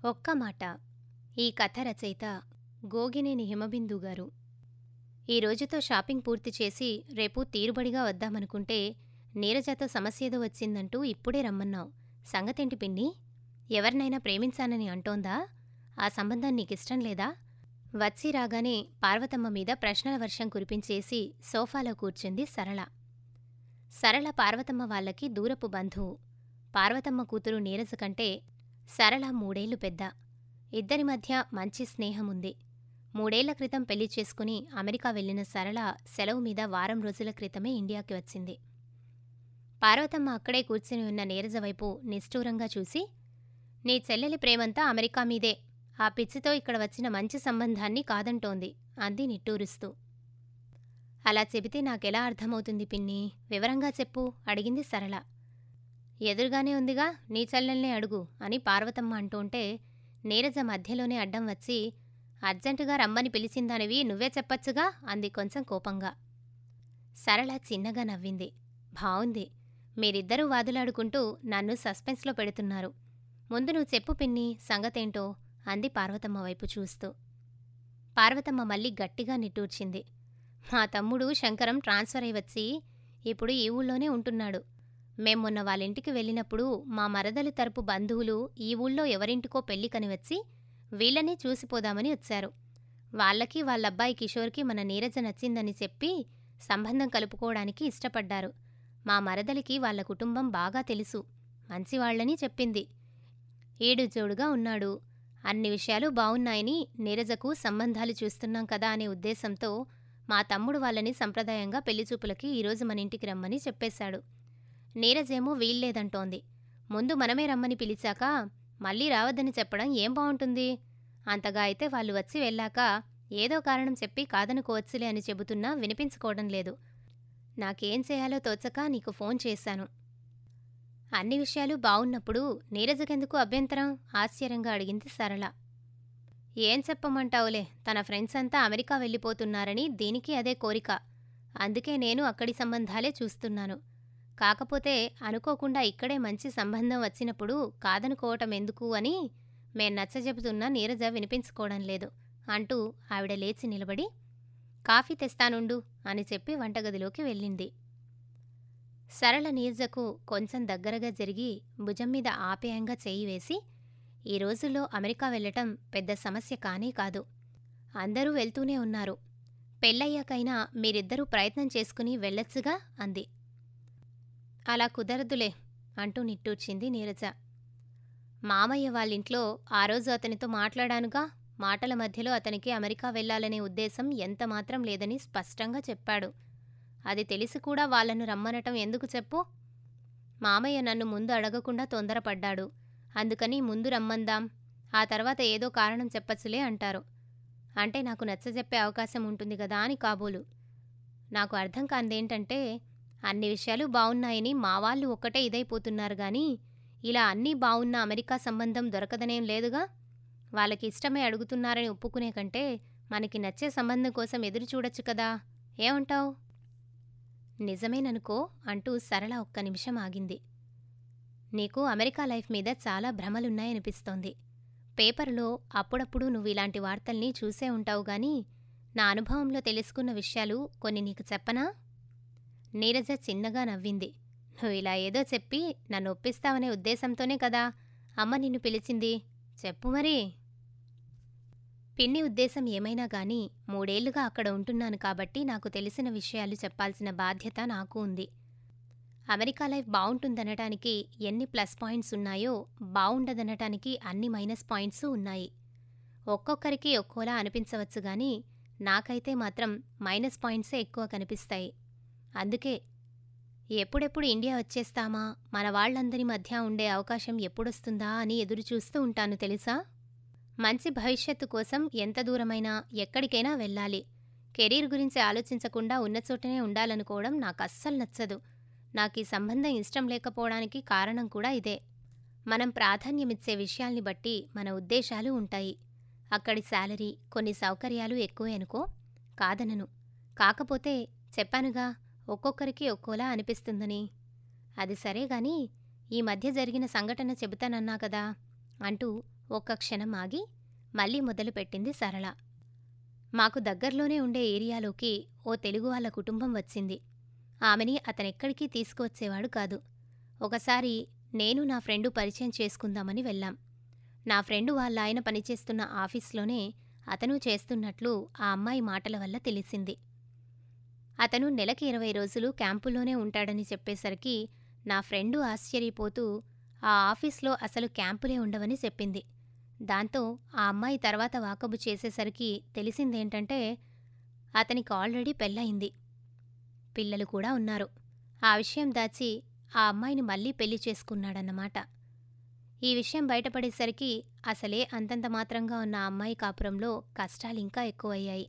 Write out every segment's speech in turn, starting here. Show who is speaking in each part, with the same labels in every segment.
Speaker 1: ఒక్క మాట. ఈ కథ రచయిత గోగినేని హిమబిందు గారు. ఈ రోజుతో షాపింగ్ పూర్తి చేసి రేపు తీరుబడిగా వద్దామనుకుంటే నీరజతో సమస్యేదో వచ్చిందంటూ ఇప్పుడే రమ్మన్నావు. సంగతేంటి పిన్ని? ఎవరినైనా ప్రేమించానని అంటోందా? ఆ సంబంధం నీకిష్టం లేదా? వచ్చి రాగానే పార్వతమ్మ మీద ప్రశ్నల వర్షం కురిపించేసి సోఫాలో కూర్చుంది సరళ. సరళ పార్వతమ్మ వాళ్ళకి దూరపు బంధువు. పార్వతమ్మ కూతురు నీరజ కంటే సరళ 3 ఏళ్లు పెద్ద. ఇద్దరి మధ్య మంచి స్నేహముంది. 3 ఏళ్ల క్రితం పెళ్లి చేసుకుని అమెరికా వెళ్లిన సరళ సెలవు మీద వారం రోజుల క్రితమే ఇండియాకి వచ్చింది. పార్వతమ్మ అక్కడే కూర్చుని ఉన్న నీరజ వైపు నిష్ఠూరంగా చూసి, నీ చెల్లెలి ప్రేమంతా అమెరికా మీదే, ఆ పిచ్చితో ఇక్కడ వచ్చిన మంచి సంబంధాన్ని కాదంటోంది అంది నిట్టూరుస్తూ. అలా చెబితే నాకెలా అర్థమవుతుంది పిన్ని? వివరంగా చెప్పు అడిగింది సరళ. ఎదురుగానే ఉందిగా, నీ చెల్లెల్నే అడుగు అని పార్వతమ్మ అంటూంటే నీరజ మధ్యలోనే అడ్డం వచ్చి, అర్జెంటుగా రమ్మని పిలిచిందానివి నువ్వే చెప్పచ్చుగా అంది కొంచెం కోపంగా. సరళ చిన్నగా నవ్వింది. బావుంది, మీరిద్దరూ వాదులాడుకుంటూ నన్ను సస్పెన్స్లో పెడుతున్నారు. ముందు నువ్వు చెప్పు పిన్ని సంగతేంటో అంది పార్వతమ్మ వైపు చూస్తూ. పార్వతమ్మ మళ్ళీ గట్టిగా నిట్టూర్చింది. మా తమ్ముడు శంకరం ట్రాన్స్ఫర్ అయి వచ్చి ఇప్పుడు ఈ ఊళ్ళోనే ఉంటున్నాడు. మేం మొన్న వాళ్ళింటికి వెళ్ళినప్పుడు మా మరదలి తరపు బంధువులు ఈ ఊళ్ళో ఎవరింటికో పెళ్లికని వచ్చి వీళ్ళనే చూసిపోదామని వచ్చారు. వాళ్ళకి వాళ్ళబ్బాయి కిషోర్కి మన నీరజ నచ్చిందని చెప్పి సంబంధం కలుపుకోవడానికి ఇష్టపడ్డారు. మా మరదలికి వాళ్ళ కుటుంబం బాగా తెలుసు, మంచివాళ్లని చెప్పింది. ఈడుజోడుగా ఉన్నాడు, అన్ని విషయాలు బావున్నాయని నీరజకు సంబంధాలు చూస్తున్నాం కదా అనే ఉద్దేశంతో మా తమ్ముడు వాళ్ళని సంప్రదాయంగా పెళ్లిచూపులకి ఈరోజు మన ఇంటికి రమ్మని చెప్పేశాడు. నీరజేమో వీల్లేదంటోంది. ముందు మనమే రమ్మని పిలిచాక మళ్ళీ రావద్దని చెప్పడం ఏం బావుంటుంది? అంతగా అయితే వాళ్ళు వచ్చి వెళ్ళాక ఏదో కారణం చెప్పి కాదనుకోవచ్చులే అని చెబుతున్నా వినిపించుకోవడం లేదు. నాకేం చేయాలో తోచక నీకు ఫోన్ చేశాను. అన్ని విషయాలు బావున్నప్పుడు నీరజకెందుకు అభ్యంతరం? ఆశ్చర్యంగా అడిగింది సరళ. ఏం చెప్పమంటావులే, తన ఫ్రెండ్స్ అంతా అమెరికా వెళ్ళిపోతున్నారని దీనికి అదే కోరిక. అందుకే నేను అక్కడి సంబంధాలే చూస్తున్నాను. కాకపోతే అనుకోకుండా ఇక్కడే మంచి సంబంధం వచ్చినప్పుడు కాదనుకోవటం ఎందుకు అని మేం నచ్చజెబుతున్నా నీరజ వినిపించుకోవడం లేదు అంటూ ఆవిడ లేచి నిలబడి, కాఫీ తెస్తానుండు అని చెప్పి వంటగదిలోకి వెళ్ళింది. సరళ నీరజకు కొంచెం దగ్గరగా జరిగి భుజం మీద ఆప్యాయంగా చెయ్యి వేసి, ఈ రోజుల్లో అమెరికా వెళ్ళటం పెద్ద సమస్య కానే కాదు. అందరూ వెళ్తూనే ఉన్నారు. పెళ్ళయ్యాకైనా మీరిద్దరూ ప్రయత్నం చేసుకుని వెళ్ళొచ్చుగా అంది. అలా కుదరదులే అంటూ నిట్టూర్చింది నీరజ. మామయ్య వాళ్ళింట్లో ఆ రోజు అతనితో మాట్లాడానుగా, మాటల మధ్యలో అతనికి అమెరికా వెళ్లాలనే ఉద్దేశం ఎంతమాత్రం లేదని స్పష్టంగా చెప్పాడు. అది తెలిసి కూడా వాళ్లను రమ్మనటం ఎందుకు చెప్పు? మామయ్య నన్ను ముందు అడగకుండా తొందరపడ్డాడు. అందుకని ముందు రమ్మందాం, ఆ తర్వాత ఏదో కారణం చెప్పచ్చులే అంటారు. అంటే నాకు నచ్చజెప్పే అవకాశం ఉంటుంది గదా అని కాబోలు. నాకు అర్థం కాందేంటంటే, అన్ని విషయాలు బావున్నాయని మావాళ్ళు ఒక్కటే ఇదైపోతున్నారు గాని ఇలా అన్నీ బావున్న అమెరికా సంబంధం దొరకదనేం లేదుగా. వాళ్ళకి ఇష్టమే అడుగుతున్నారని ఒప్పుకునే కంటే మనకి నచ్చే సంబంధం కోసం ఎదురుచూడొచ్చు కదా, ఏమంటావ్? నిజమేననుకో అంటూ సరళ ఒక్క నిమిషం ఆగింది. నీకు అమెరికా లైఫ్ మీద చాలా భ్రమలున్నాయనిపిస్తోంది. పేపరులో అప్పుడప్పుడు నువ్వు ఇలాంటి వార్తల్ని చూసే ఉంటావుగాని నా అనుభవంలో తెలుసుకున్న విషయాలు కొన్ని నీకు చెప్పనా? నీరజ చిన్నగా నవ్వింది. నువ్వు ఇలా ఏదో చెప్పి నన్ను ఒప్పిస్తావనే ఉద్దేశంతోనే కదా అమ్మ నిన్ను పిలిచింది. చెప్పు మరి. పిన్ని ఉద్దేశం ఏమైనా గాని 3 ఏళ్లుగా అక్కడ ఉంటున్నాను కాబట్టి నాకు తెలిసిన విషయాలు చెప్పాల్సిన బాధ్యత నాకు ఉంది. అమెరికా లైఫ్ బావుంటుందనటానికి ఎన్ని ప్లస్ పాయింట్స్ ఉన్నాయో బావుండదనటానికి అన్ని మైనస్ పాయింట్స్ ఉన్నాయి. ఒక్కొక్కరికి ఒక్కోలా అనిపించవచ్చు గాని నాకైతే మాత్రం మైనస్ పాయింట్సే ఎక్కువ కనిపిస్తాయి. అందుకే ఎప్పుడెప్పుడు ఇండియా వచ్చేస్తామా, మన వాళ్లందరి మధ్య ఉండే అవకాశం ఎప్పుడొస్తుందా అని ఎదురుచూస్తూ ఉంటాను తెలుసా. మంచి భవిష్యత్తు కోసం ఎంత దూరమైనా ఎక్కడికైనా వెళ్ళాలి. కెరీర్ గురించి ఆలోచించకుండా ఉన్నచోటనే ఉండాలనుకోవడం నాకస్సలు నచ్చదు. నాకీ సంబంధం ఇష్టం లేకపోవడానికి కారణం కూడా ఇదే. మనం ప్రాధాన్యమిచ్చే విషయాల్ని బట్టి మన ఉద్దేశాలు ఉంటాయి. అక్కడి శాలరీ, కొన్ని సౌకర్యాలు ఎక్కువే అనుకో, కాదనను. కాకపోతే చెప్పానుగా, ఒక్కొక్కరికి ఒక్కోలా అనిపిస్తుందని. అది సరేగాని ఈ మధ్య జరిగిన సంఘటన చెబుతానన్నా కదా అంటూ ఒక్క క్షణం ఆగి మళ్ళీ మొదలుపెట్టింది సరళ. మాకు దగ్గర్లోనే ఉండే ఏరియాలోకి ఓ తెలుగు వాళ్ళ కుటుంబం వచ్చింది. ఆమెని అతనెక్కడికి తీసుకువచ్చేవాడు కాదు. ఒకసారి నేను నా ఫ్రెండు పరిచయం చేసుకుందామని వెళ్ళాం. నా ఫ్రెండు వాళ్ళాయన పనిచేస్తున్న ఆఫీస్లోనే అతను చేస్తున్నట్లు ఆ అమ్మాయి మాటల వల్ల తెలిసింది. అతను నెలకి 20 రోజులు క్యాంపులోనే ఉంటాడని చెప్పేసరికి నా ఫ్రెండు ఆశ్చర్యపోతూ ఆ ఆఫీస్లో అసలు క్యాంపులే ఉండవని చెప్పింది. దాంతో ఆ అమ్మాయి తర్వాత వాకబు చేసేసరికి తెలిసిందేంటంటే అతనికి ఆల్రెడీ పెళ్ళయింది, పిల్లలు కూడా ఉన్నారు. ఆ విషయం దాచి ఆ అమ్మాయిని మళ్ళీ పెళ్లి చేసుకున్నాడన్నమాట. ఈ విషయం బయటపడేసరికి అసలే అంతంత మాత్రంగా ఉన్న ఆ అమ్మాయి కాపురంలో కష్టాలింకా ఎక్కువయ్యాయి.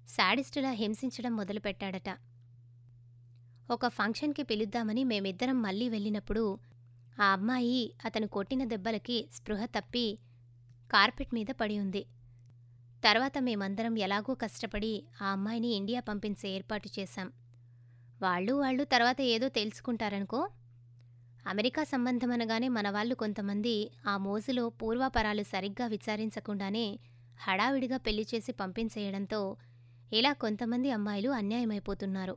Speaker 1: శాడిస్టులా హింసించడం మొదలుపెట్టాడట. ఒక ఫంక్షన్కి పిలుద్దామని మేమిద్దరం మళ్ళీ వెళ్ళినప్పుడు ఆ అమ్మాయి అతను కొట్టిన దెబ్బలకి స్పృహ తప్పి కార్పెట్ మీద పడి ఉంది. తర్వాత మేమందరం ఎలాగో కష్టపడి ఆ అమ్మాయిని ఇండియా పంపించే ఏర్పాటు చేశాం. వాళ్ళు తర్వాత ఏదో తెలుసుకుంటారనుకో. అమెరికా సంబంధమనగానే మనవాళ్లు కొంతమంది ఆ మోజులో పూర్వాపరాలు సరిగ్గా విచారించకుండానే హడావిడిగా పెళ్లిచేసి పంపించేయడంతో ఇలా కొంతమంది అమ్మాయిలు అన్యాయమైపోతున్నారు.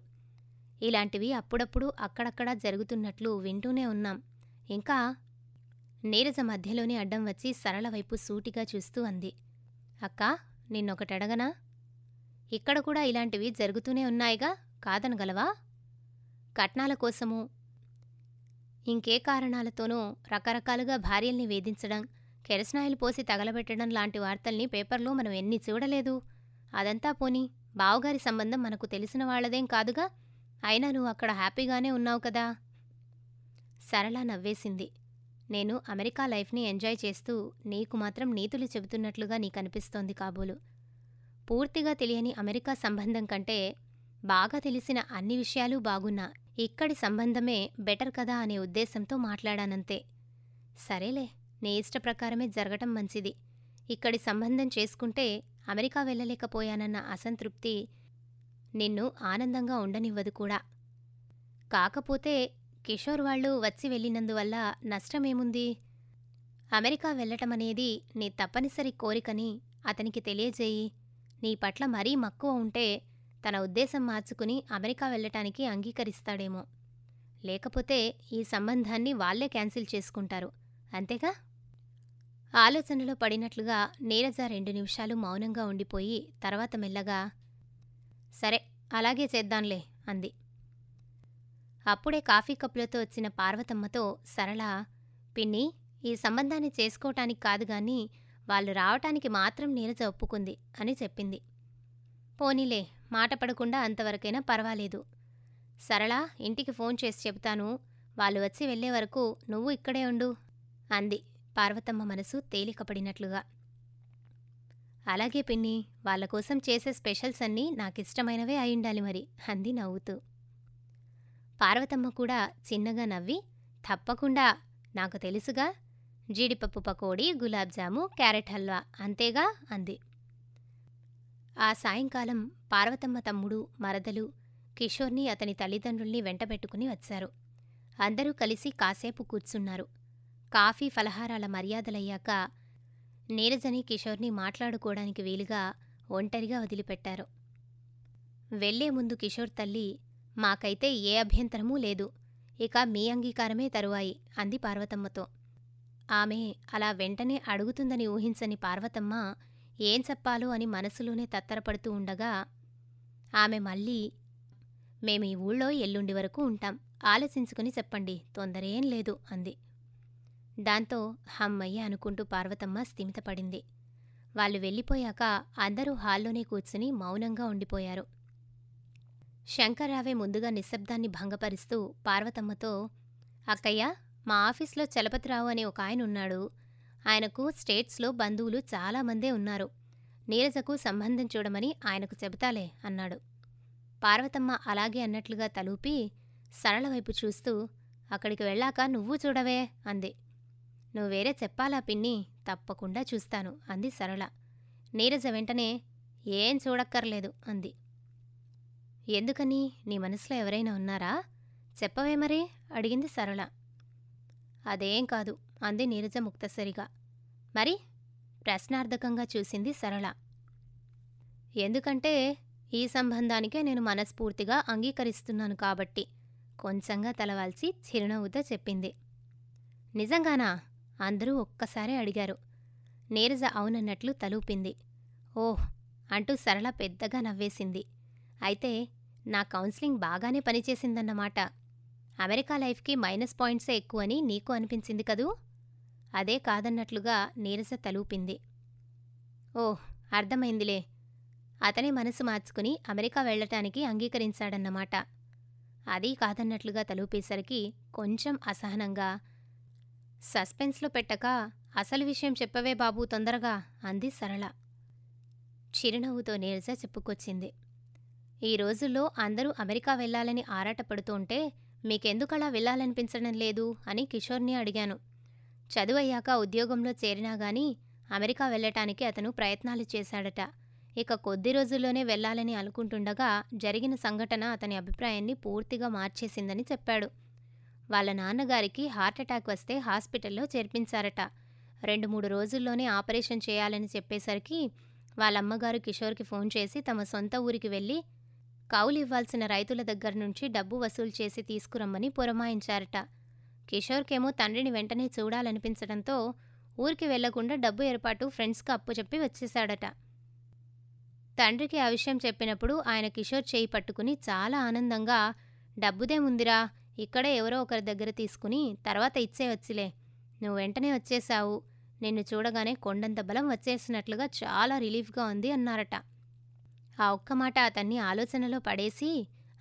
Speaker 1: ఇలాంటివి అప్పుడప్పుడు అక్కడక్కడా జరుగుతున్నట్లు వింటూనే ఉన్నాం. ఇంకా నీరజ మధ్యలోనే అడ్డం వచ్చి సరళ వైపు సూటిగా చూస్తూ అంది. అక్కా, నిన్నొకటడగనా? ఇక్కడ కూడా ఇలాంటివి జరుగుతూనే ఉన్నాయిగా, కాదనగలవా? కట్నాల కోసమూ ఇంకే కారణాలతోనో రకరకాలుగా భార్యల్ని వేధించడం, కెరసనాయిలు పోసి తగలబెట్టడం లాంటి వార్తల్ని పేపర్లో మనం ఎన్ని చూడలేదు. అదంతా పోనీ బావగారి సంబంధం మనకు తెలిసిన వాళ్లదేం కాదుగా. అయినా నువ్వు అక్కడ హ్యాపీగానే ఉన్నావు కదా. సరళ నవ్వేసింది. నేను అమెరికా లైఫ్ని ఎంజాయ్ చేస్తూ నీకు మాత్రం నీతులు చెబుతున్నట్లుగా నీకనిపిస్తోంది కాబోలు. పూర్తిగా తెలియని అమెరికా సంబంధం కంటే బాగా తెలిసిన అన్ని విషయాలు బాగున్నా ఇక్కడి సంబంధమే బెటర్ కదా అనే ఉద్దేశంతో మాట్లాడానంతే. సరేలే, నీ ఇష్టప్రకారమే జరగటం మంచిది. ఇక్కడి సంబంధం చేసుకుంటే అమెరికా వెళ్ళలేకపోయానన్న అసంతృప్తి నిన్ను ఆనందంగా ఉండనివ్వదు కూడా. కాకపోతే కిషోర్ వాళ్ళు వచ్చి వెళ్ళినందువల్ల నష్టమేముంది? అమెరికా వెళ్ళటమనేది నీ తప్పనిసరి కోరికని అతనికి తెలియజేయి. నీ పట్ల మరీ మక్కువ ఉంటే తన ఉద్దేశం మార్చుకుని అమెరికా వెళ్ళటానికి అంగీకరిస్తాడేమో. లేకపోతే ఈ సంబంధాన్ని వాళ్లే క్యాన్సిల్ చేసుకుంటారు, అంతేగా? ఆలోచనలో పడినట్లుగా నీరజ 2 నిమిషాలు మౌనంగా ఉండిపోయి తర్వాత మెల్లగా సరే అలాగే చేద్దాంలే అంది. అప్పుడే కాఫీ కప్పులతో వచ్చిన పార్వతమ్మతో సరళ, పిన్ని, ఈ సంబంధాన్ని చేసుకోవటానికి కాదుగాని వాళ్ళు రావటానికి మాత్రం నీరజ ఒప్పుకుంది అని చెప్పింది. పోనీలే, మాట పడకుండా అంతవరకైనా పర్వాలేదు. సరళ, ఇంటికి ఫోన్ చేసి చెబుతాను. వాళ్ళు వచ్చి వెళ్లే వరకు నువ్వు ఇక్కడే ఉండు అంది పార్వతమ్మ మనసు తేలికపడినట్లుగా. అలాగే పిన్ని, వాళ్ళకోసం చేసే స్పెషల్స్ అన్నీ నాకిష్టమైనవే అయిండాలి మరి అంది నవ్వుతూ. పార్వతమ్మ కూడా చిన్నగా నవ్వి, తప్పకుండా, నాకు తెలుసుగా, జీడిపప్పు పకోడీ, గులాబ్జాము, క్యారెట్ హల్వా, అంతేగా అంది. ఆ సాయంకాలం పార్వతమ్మ తమ్ముడు, మరదలు, కిషోర్ని అతని తల్లిదండ్రుల్ని వెంటబెట్టుకుని వచ్చారు. అందరూ కలిసి కాసేపు కూర్చున్నారు. కాఫీ ఫలహారాల మర్యాదలయ్యాక నీరజని కిషోర్ని మాట్లాడుకోవడానికి వీలుగా ఒంటరిగా వదిలిపెట్టారు. వెళ్లే ముందు కిషోర్ తల్లి, మాకైతే ఏ అభ్యంతరమూ లేదు, ఇక మీ అంగీకారమే తరువాయి అంది పార్వతమ్మతో. ఆమె అలా వెంటనే అడుగుతుందని ఊహించని పార్వతమ్మ ఏం చెప్పాలో అని మనసులోనే తత్తరపడుతూ ఉండగా ఆమె మళ్ళీ, మేమీ ఊళ్ళో ఎల్లుండి వరకు ఉంటాం, ఆలోచించుకుని చెప్పండి, తొందరేం లేదు అంది. దాంతో హమ్మయ్య అనుకుంటూ పార్వతమ్మ స్థిమితపడింది. వాళ్ళు వెళ్ళిపోయాక అందరూ హాల్లోనే కూర్చుని మౌనంగా ఉండిపోయారు. శంకర్రావే ముందుగా నిశ్శబ్దాన్ని భంగపరుస్తూ పార్వతమ్మతో, అక్కయ్య, మా ఆఫీస్లో చలపతిరావు అనే ఒక ఆయనున్నాడు. ఆయనకు స్టేట్స్లో బంధువులు చాలామందే ఉన్నారు. నీరజకు సంబంధం చూడమని ఆయనకు చెబుతాలే అన్నాడు. పార్వతమ్మ అలాగే అన్నట్లుగా తలూపి సరళ వైపు చూస్తూ, అక్కడికి వెళ్ళాక నువ్వు చూడవే అంది. నువ్వు వేరే చెప్పాలా పిన్ని? తప్పకుండా చూస్తాను అంది సరళ. నీరజ వెంటనే, ఏం చూడక్కర్లేదు అంది. ఎందుకని? నీ మనసులో ఎవరైనా ఉన్నారా? చెప్పవే మరి అడిగింది సరళ. అదేం కాదు అంది నీరజ ముక్తసరిగా. మరి ప్రశ్నార్థకంగా చూసింది సరళ. ఎందుకంటే ఈ సంబంధానికే నేను మనస్ఫూర్తిగా అంగీకరిస్తున్నాను కాబట్టి కొంచెంగా తలవాల్చి చిరునవ్వుతో చెప్పింది. నిజంగానా? అందరూ ఒక్కసారే అడిగారు. నీరజ అవునన్నట్లు తలూపింది. ఓహ్ అంటూ సరళ పెద్దగా నవ్వేసింది. అయితే నా కౌన్సిలింగ్ బాగానే పనిచేసిందన్నమాట. అమెరికా లైఫ్కి మైనస్ పాయింట్సే ఎక్కువని నీకు అనిపించింది కదూ? అదే కాదన్నట్లుగా నీరజ తలూపింది. ఓహ్ అర్థమైందిలే. అతనే మనసు మార్చుకుని అమెరికా వెళ్లటానికి అంగీకరించాడన్నమాట. అదీ కాదన్నట్లుగా తలూపేసరికి కొంచెం అసహనంగా, సస్పెన్స్లో పెట్టక అసలు విషయం చెప్పవే బాబూ తొందరగా అంది సరళ. చిరునవ్వుతో నీరజ చెప్పుకొచ్చింది. ఈ రోజుల్లో అందరూ అమెరికా వెళ్లాలని ఆరాటపడుతూంటే మీకెందుకలా వెళ్లాలనిపించడం లేదు అని కిషోర్ని అడిగాను. చదువయ్యాక ఉద్యోగంలో చేరినా గాని అమెరికా వెళ్లటానికి అతను ప్రయత్నాలు చేశాడట. ఇక కొద్ది రోజుల్లోనే వెళ్లాలని అనుకుంటుండగా జరిగిన సంఘటన అతని అభిప్రాయాన్ని పూర్తిగా మార్చేసిందని చెప్పాడు. వాళ్ళ నాన్నగారికి హార్ట్అటాక్ వస్తే హాస్పిటల్లో చేర్పించారట. 2-3 రోజుల్లోనే ఆపరేషన్ చేయాలని చెప్పేసరికి వాళ్ళమ్మగారు కిషోర్కి ఫోన్ చేసి తమ సొంత ఊరికి వెళ్ళి కౌలివ్వాల్సిన రైతుల దగ్గర నుంచి డబ్బు వసూలు చేసి తీసుకురమ్మని పురమాయించారట. కిషోర్కేమో తండ్రిని వెంటనే చూడాలనిపించడంతో ఊరికి వెళ్లకుండా డబ్బు ఏర్పాటు ఫ్రెండ్స్కి అప్పుచెప్పి వచ్చేశాడట. తండ్రికి ఆ విషయం చెప్పినప్పుడు ఆయన కిషోర్ చేయి పట్టుకుని చాలా ఆనందంగా, డబ్బుదేముందిరా, ఇక్కడే ఎవరో ఒకరి దగ్గర తీసుకుని తర్వాత ఇచ్చేయొచ్చులే, నువ్వు వెంటనే వచ్చేశావు, నిన్ను చూడగానే కొండంత బలం వచ్చేసినట్లుగా చాలా రిలీఫ్గా ఉంది అన్నారట. ఆ ఒక్క మాట అతన్ని ఆలోచనలో పడేసి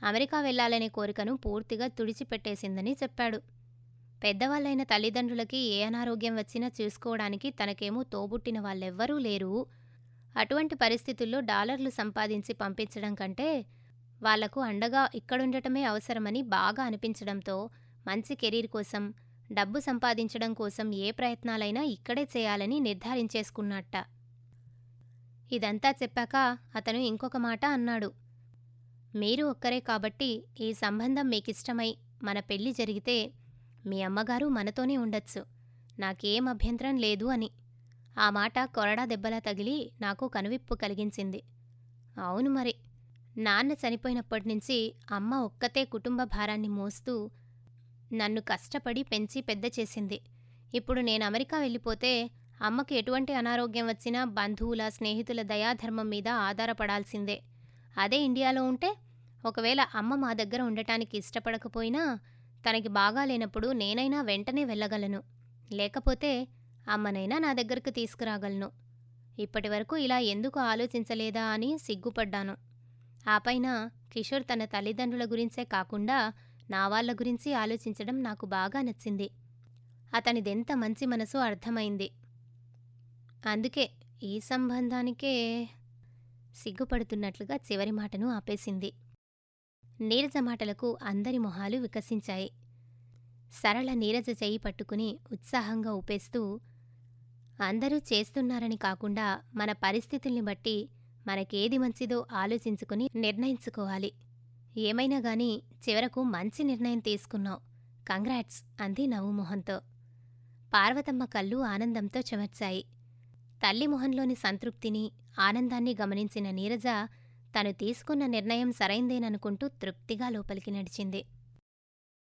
Speaker 1: అమెరికా వెళ్లాలనే కోరికను పూర్తిగా తుడిచిపెట్టేసిందని చెప్పాడు. పెద్దవాళ్లైన తల్లిదండ్రులకి ఏ అనారోగ్యం వచ్చినా చూసుకోవడానికి తనకేమో తోబుట్టిన వాళ్ళెవ్వరూ లేరు. అటువంటి పరిస్థితుల్లో డాలర్లు సంపాదించి పంపించడం కంటే వాళ్లకు అండగా ఇక్కడుండటమే అవసరమని బాగా అనిపించడంతో మంచి కెరీర్ కోసం, డబ్బు సంపాదించడం కోసం ఏ ప్రయత్నాలైనా ఇక్కడే చేయాలని నిర్ధారించేసుకున్నట్ట. ఇదంతా చెప్పాక అతను ఇంకొక మాట అన్నాడు. మీరు ఒక్కరే కాబట్టి ఈ సంబంధం మీకిష్టమై మన పెళ్లి జరిగితే మీ అమ్మగారు మనతోనే ఉండొచ్చు, నాకేం అభ్యంతరం లేదు అని. ఆ మాట కొరడా దెబ్బలా తగిలి నాకు కనువిప్పు కలిగించింది. అవును మరి, నాన్న చనిపోయినప్పటినుంచి అమ్మ ఒక్కతే కుటుంబ భారాన్ని మోస్తూ నన్ను కష్టపడి పెంచి పెద్ద చేసింది. ఇప్పుడు నేను అమెరికా వెళ్ళిపోతే అమ్మకి ఎటువంటి అనారోగ్యం వచ్చినా బంధువుల, స్నేహితుల దయాధర్మం మీద ఆధారపడాల్సిందే. అదే ఇండియాలో ఉంటే ఒకవేళ అమ్మ మా దగ్గర ఉండటానికి ఇష్టపడకపోయినా తనకి బాగాలేనప్పుడు నేనైనా వెంటనే వెళ్ళగలను, లేకపోతే అమ్మనైనా నా దగ్గరకు తీసుకురాగలను. ఇప్పటివరకు ఇలా ఎందుకు ఆలోచించలేదా అని సిగ్గుపడ్డాను. ఆపైన కిషోర్ తన తల్లిదండ్రుల గురించే కాకుండా నా వాళ్ళ గురించి ఆలోచించడం నాకు బాగా నచ్చింది. అతనిదెంత మంచి మనసో అర్థమైంది. అందుకే ఈ సంబంధానికే సిగ్గుపడుతున్నట్లుగా చివరి మాటను ఆపేసింది. నీరజ మాటలకు అందరి మొహాలు వికసించాయి. సరళ నీరజ చెయ్యి పట్టుకుని ఉత్సాహంగా ఊపేస్తూ, అందరూ చేస్తున్నారని కాకుండా మన పరిస్థితుల్ని బట్టి మనకేది మంచిదో ఆలోచించుకుని నిర్ణయించుకోవాలి. ఏమైనా గానీ చివరకు మంచి నిర్ణయం తీసుకున్నావు, కంగ్రాట్స్ అంది నవ్వుమొహంతో. పార్వతమ్మ కళ్ళు ఆనందంతో చెమర్చాయి. తల్లి మొహంలోని సంతృప్తిని, ఆనందాన్ని గమనించిన నీరజ తను తీసుకున్న నిర్ణయం సరైందేననుకుంటూ తృప్తిగా లోపలికి నడిచింది.